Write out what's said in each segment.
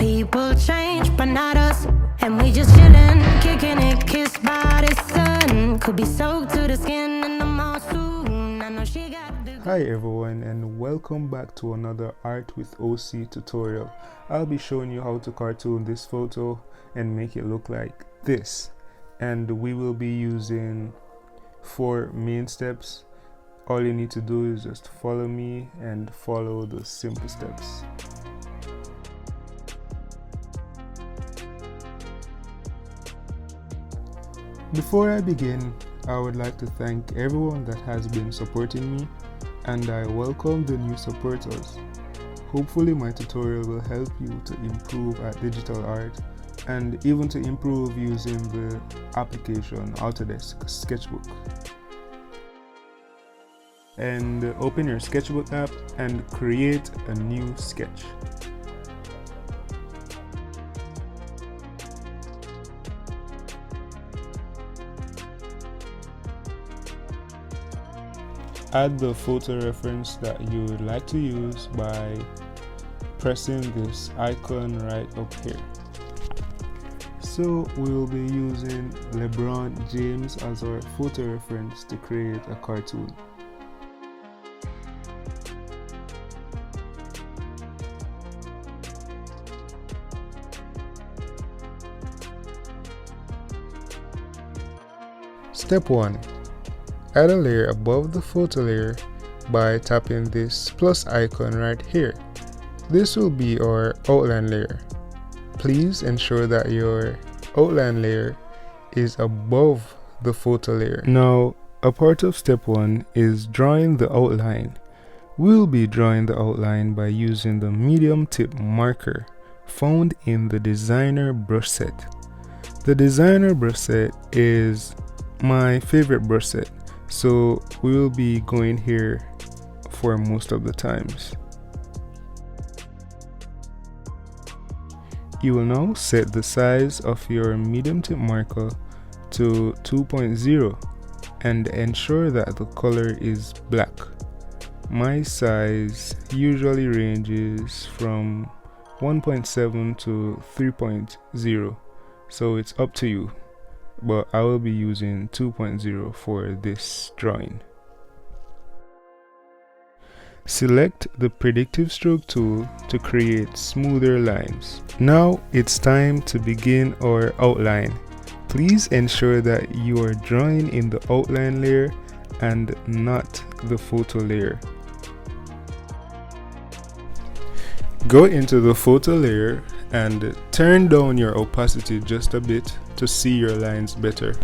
People change, but not us. And we just chillin', kicking it, kissed by the sun. Could be soaked to the skin in the mall soon. I know she got the... Hi everyone, and welcome back to another Art with OC tutorial. I'll be showing you how to cartoon this photo and make it look like this. And we will be using 4 main steps. All you need to do is just follow me and follow the simple steps. Before I begin, I would like to thank everyone that has been supporting me, and I welcome the new supporters. Hopefully my tutorial will help you to improve at digital art and even to improve using the application Autodesk Sketchbook. And open your Sketchbook app and create a new sketch. Add the photo reference that you would like to use by pressing this icon right up here. So we will be using LeBron James as our photo reference to create a cartoon. Step 1. Add a layer above the photo layer by tapping this plus icon right here. This will be our outline layer. Please ensure that your outline layer is above the photo layer. Now, a part of step 1 is drawing the outline. We'll be drawing the outline by using the medium tip marker found in the designer brush set. The designer brush set is my favorite brush set, so we will be going here for most of the times. You will now set the size of your medium tip marker to 2.0 and ensure that the color is black. My size usually ranges from 1.7 to 3.0, so it's up to you, but I will be using 2.0 for this drawing. Select the predictive stroke tool to create smoother lines. Now it's time to begin our outline. Please ensure that you are drawing in the outline layer and not the photo layer. Go into the photo layer and turn down your opacity just a bit to see your lines better.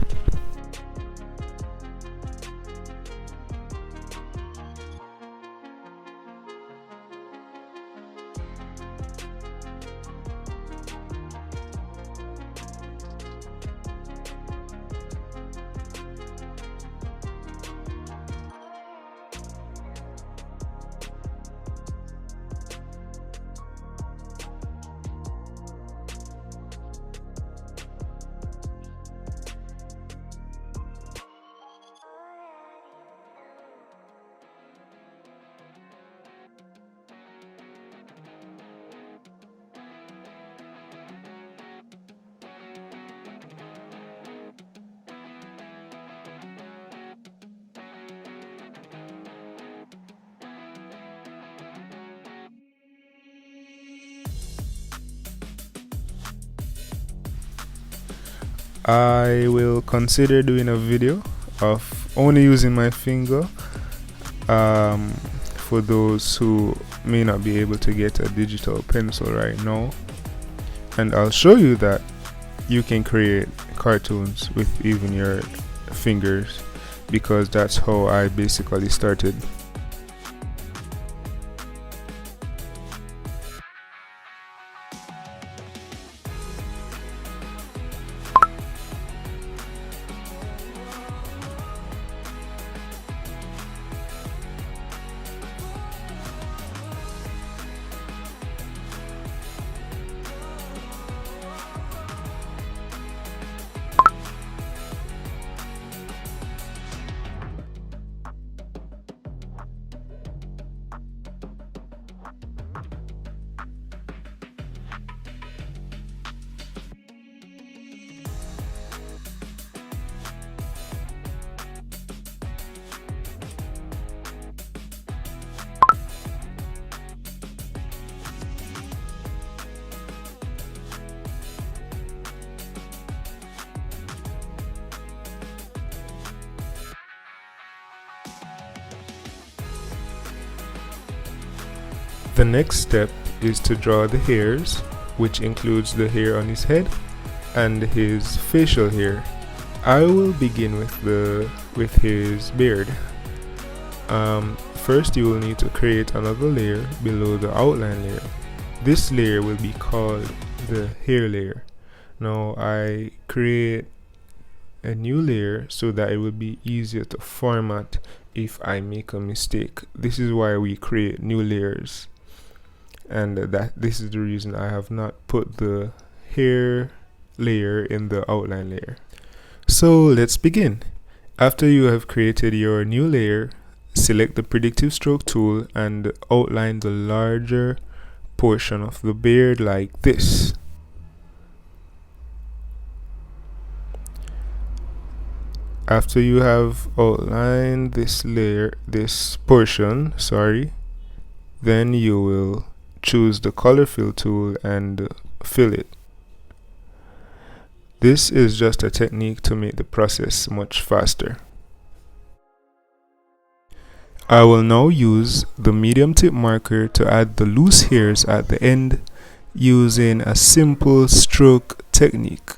I will consider doing a video of only using my finger for those who may not be able to get a digital pencil right now, and I'll show you that you can create cartoons with even your fingers, because that's how I basically started. The next step is to draw the hairs, which includes the hair on his head and his facial hair. I will begin with his beard. First you will need to create another layer below the outline layer. This layer will be called the hair layer. Now I create a new layer so that it will be easier to format if I make a mistake. This is why we create new layers, and this is the reason I have not put the hair layer in the outline layer. So let's begin. After you have created your new layer, select the predictive stroke tool and outline the larger portion of the beard like this. After you have outlined this portion, then you will choose the color fill tool and fill it. This is just a technique to make the process much faster. I will now use the medium tip marker to add the loose hairs at the end using a simple stroke technique.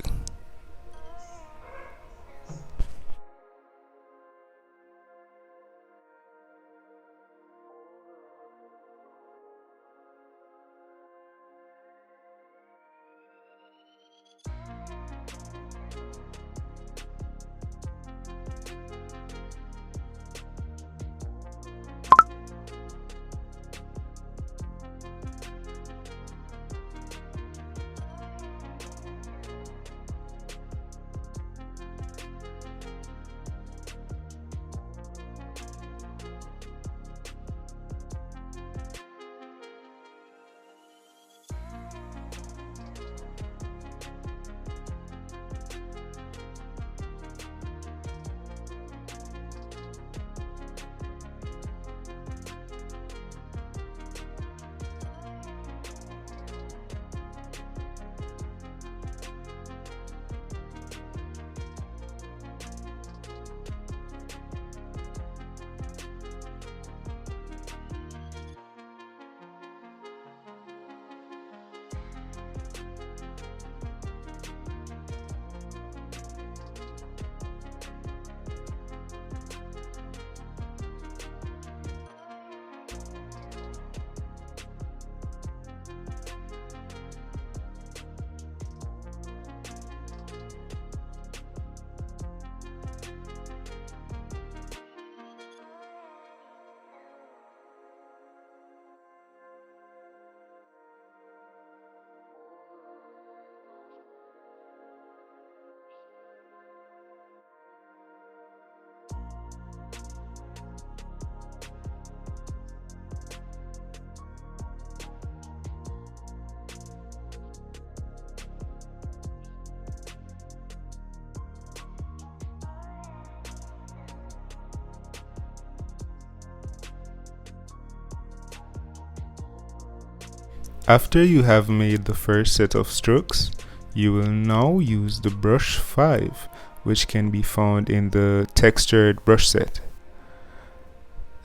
After you have made the first set of strokes, you will now use the brush 5, which can be found in the textured brush set.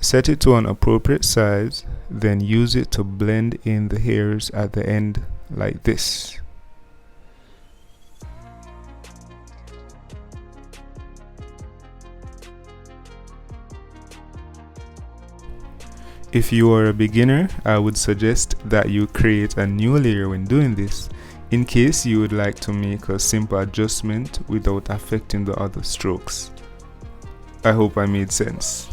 Set it to an appropriate size, then use it to blend in the hairs at the end like this. If you are a beginner, I would suggest that you create a new layer when doing this, in case you would like to make a simple adjustment without affecting the other strokes. I hope I made sense.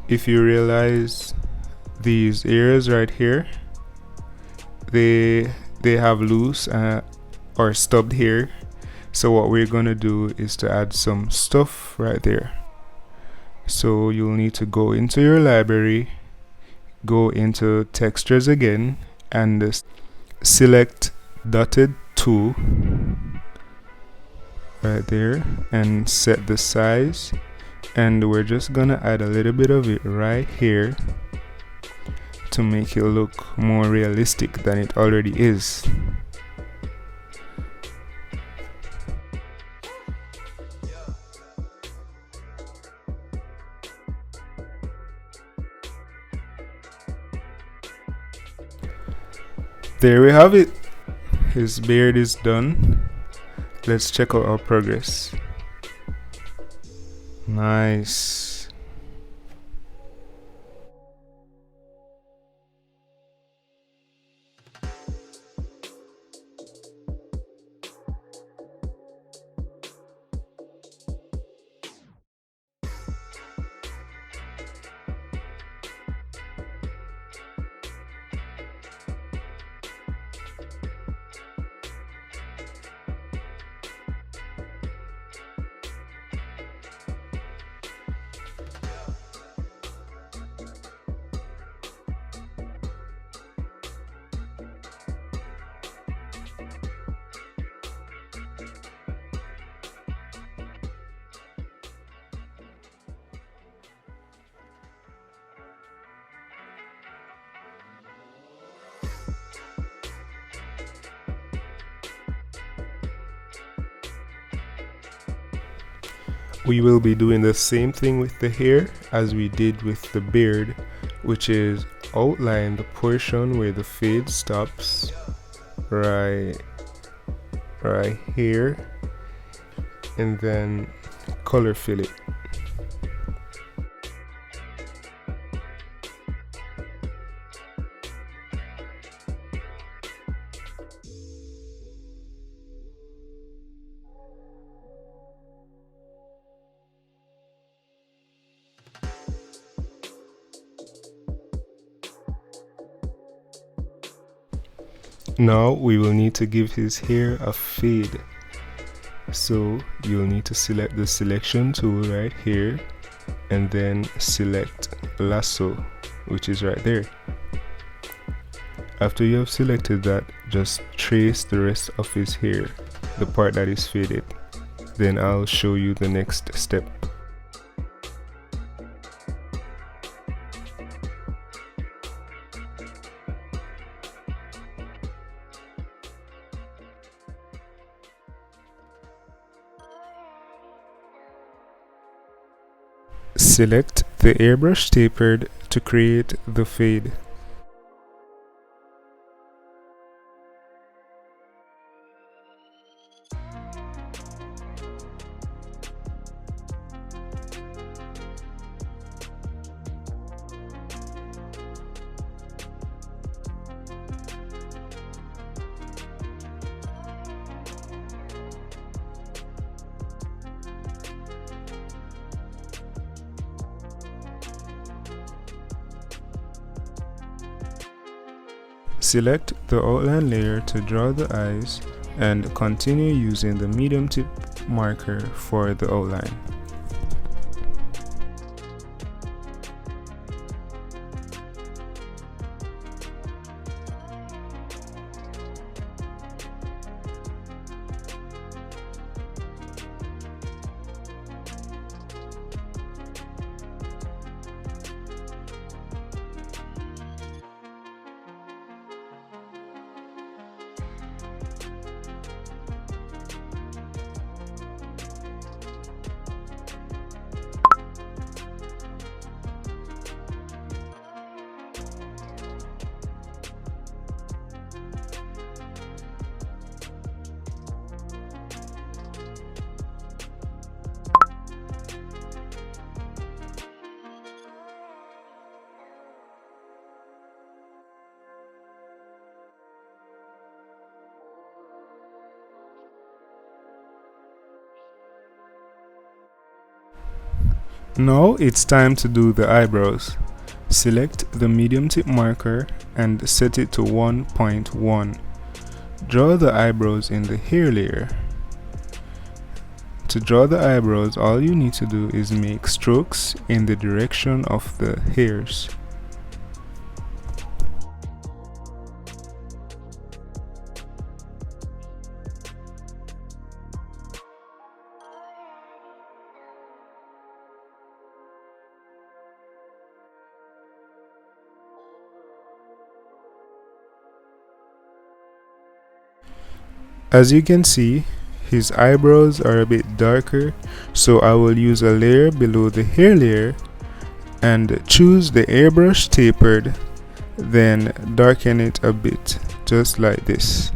If you realize these areas right here, they have loose or stubbed hair, so what we're gonna do is to add some stuff right there. So you'll need to go into your library, go into textures again, and select dotted 2 right there and set the size. And we're just gonna add a little bit of it right here to make it look more realistic than it already is. There we have it. His beard is done. Let's check out our progress. Nice. We will be doing the same thing with the hair as we did with the beard, which is outline the portion where the fade stops right here, and then color fill it. Now we will need to give his hair a fade. So you'll need to select the selection tool right here and then select lasso, which is right there. After you have selected that, just trace the rest of his hair, the part that is faded. Then I'll show you the next step. Select the airbrush tapered to create the fade. Select the outline layer to draw the eyes and continue using the medium tip marker for the outline. Now it's time to do the eyebrows. Select the medium tip marker and set it to 1.1. Draw the eyebrows in the hair layer. To draw the eyebrows, all you need to do is make strokes in the direction of the hairs. As you can see, his eyebrows are a bit darker, so I will use a layer below the hair layer and choose the airbrush tapered, then darken it a bit, just like this.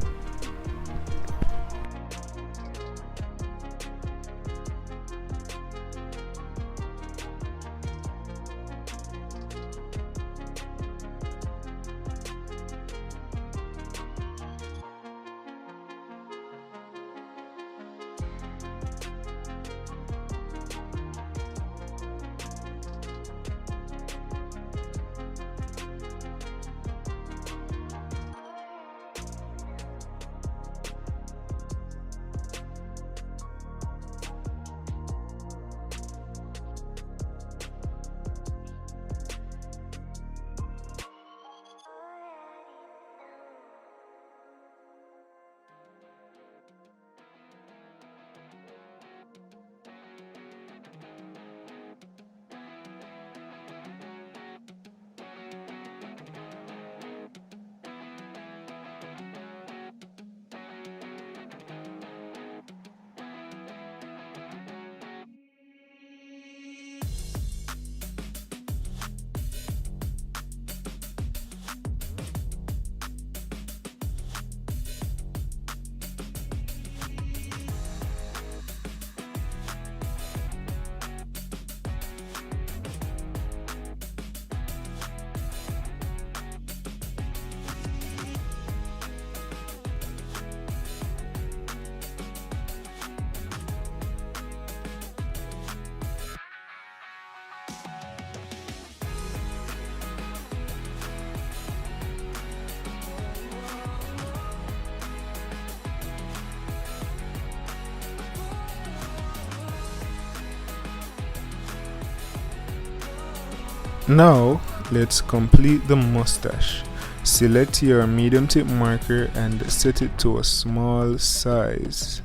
Now let's complete the mustache. Select your medium tip marker and set it to a small size.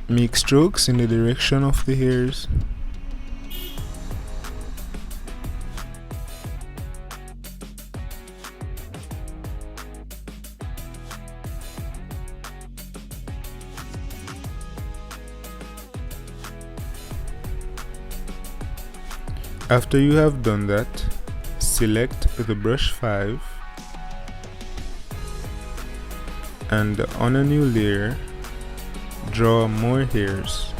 Make strokes in the direction of the hairs. After you have done that, select the brush 5 and on a new layer, draw more hairs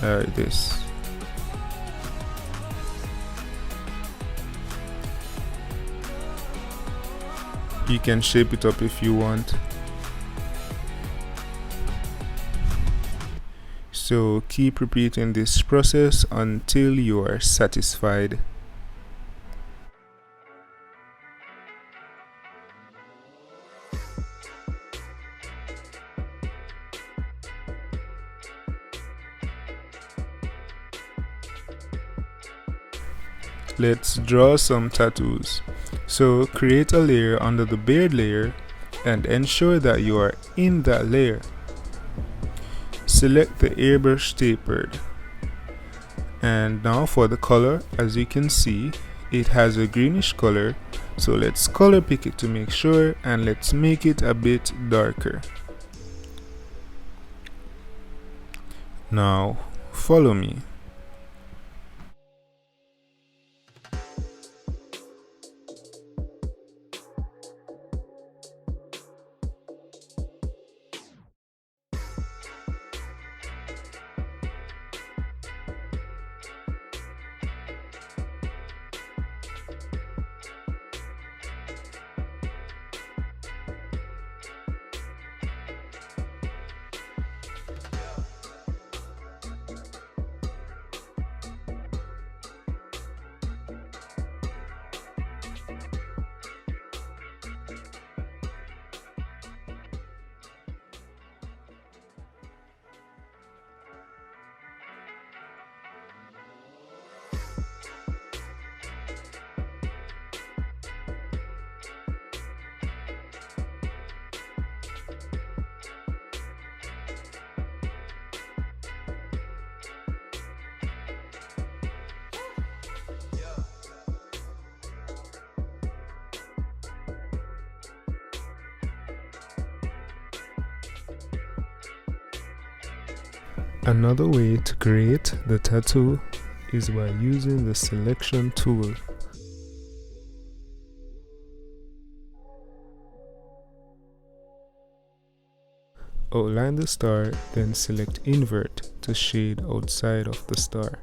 like this. You can shape it up if you want. So keep repeating this process until you are satisfied. Let's draw some tattoos. So create a layer under the beard layer and ensure that you are in that layer. Select the airbrush tapered, and now for the color, as you can see, it has a greenish color, so let's color pick it to make sure, and let's make it a bit darker. Now follow me. Another way to create the tattoo is by using the selection tool. Outline the star, then select invert to shade outside of the star.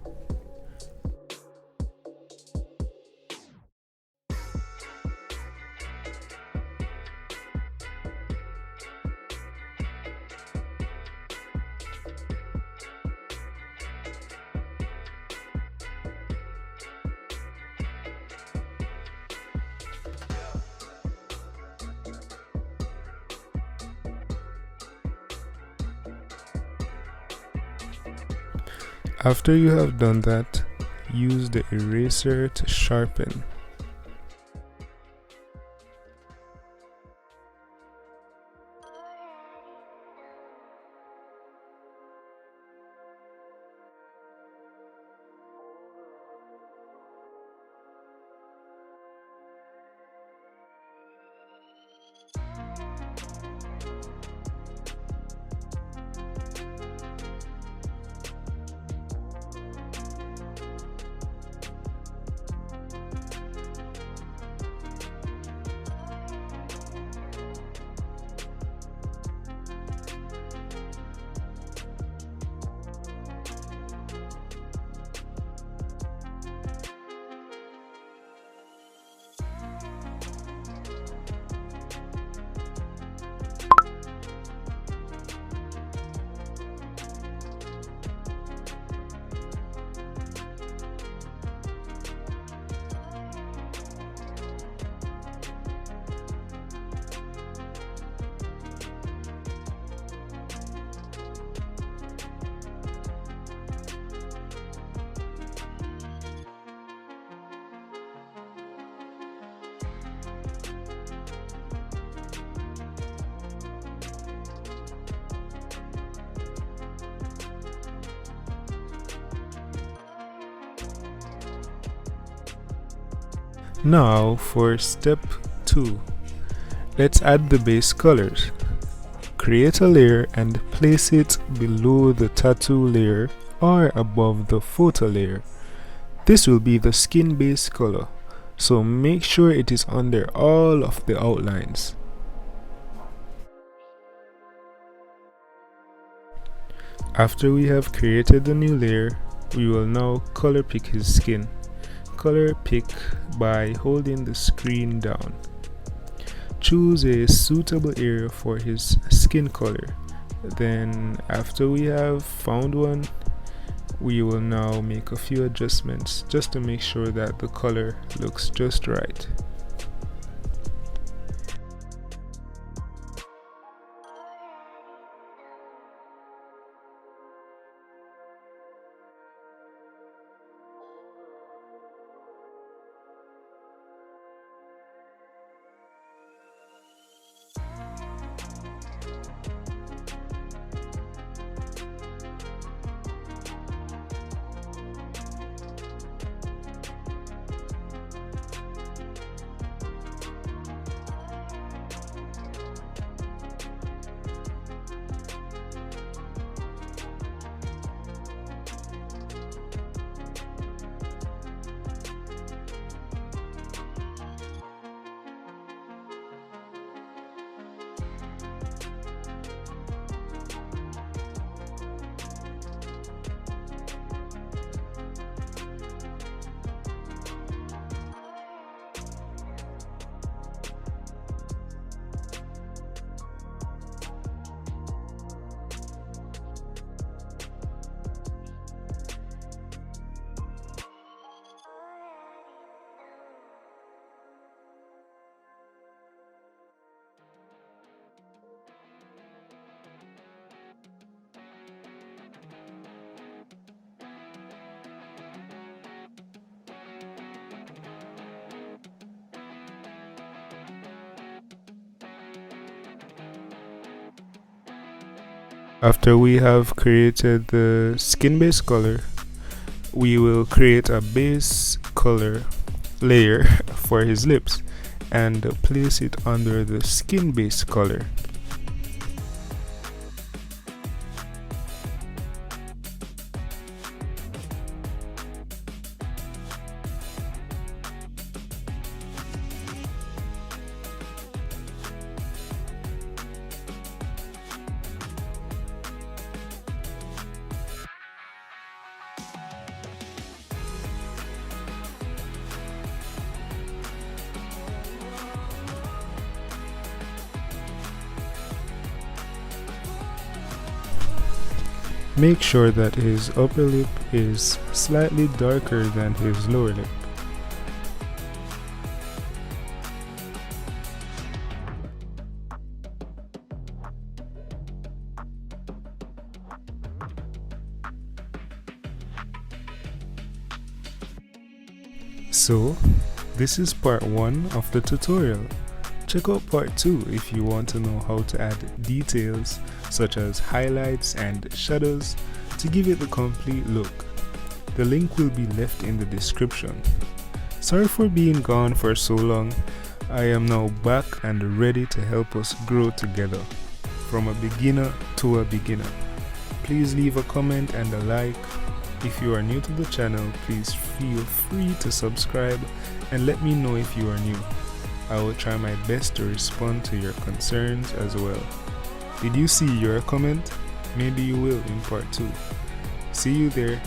After you have done that, use the eraser to sharpen. Now for step 2, let's add the base colors. Create a layer and place it below the tattoo layer or above the photo layer. This will be the skin base color, so make sure it is under all of the outlines. After we have created the new layer, we will now color pick his skin. Color pick by holding the screen down. Choose a suitable area for his skin color. Then after we have found one, we will now make a few adjustments just to make sure that the color looks just right. After we have created the skin base color, we will create a base color layer for his lips and place it under the skin base color. Make sure that his upper lip is slightly darker than his lower lip. So, this is part 1 of the tutorial. Check out part 2 if you want to know how to add details such as highlights and shadows to give it the complete look. The link will be left in the description. Sorry for being gone for so long. I am now back and ready to help us grow together, from a beginner to a beginner. Please leave a comment and a like. If you are new to the channel, please feel free to subscribe and let me know if you are new. I will try my best to respond to your concerns as well. Did you see your comment? Maybe you will in part 2. See you there.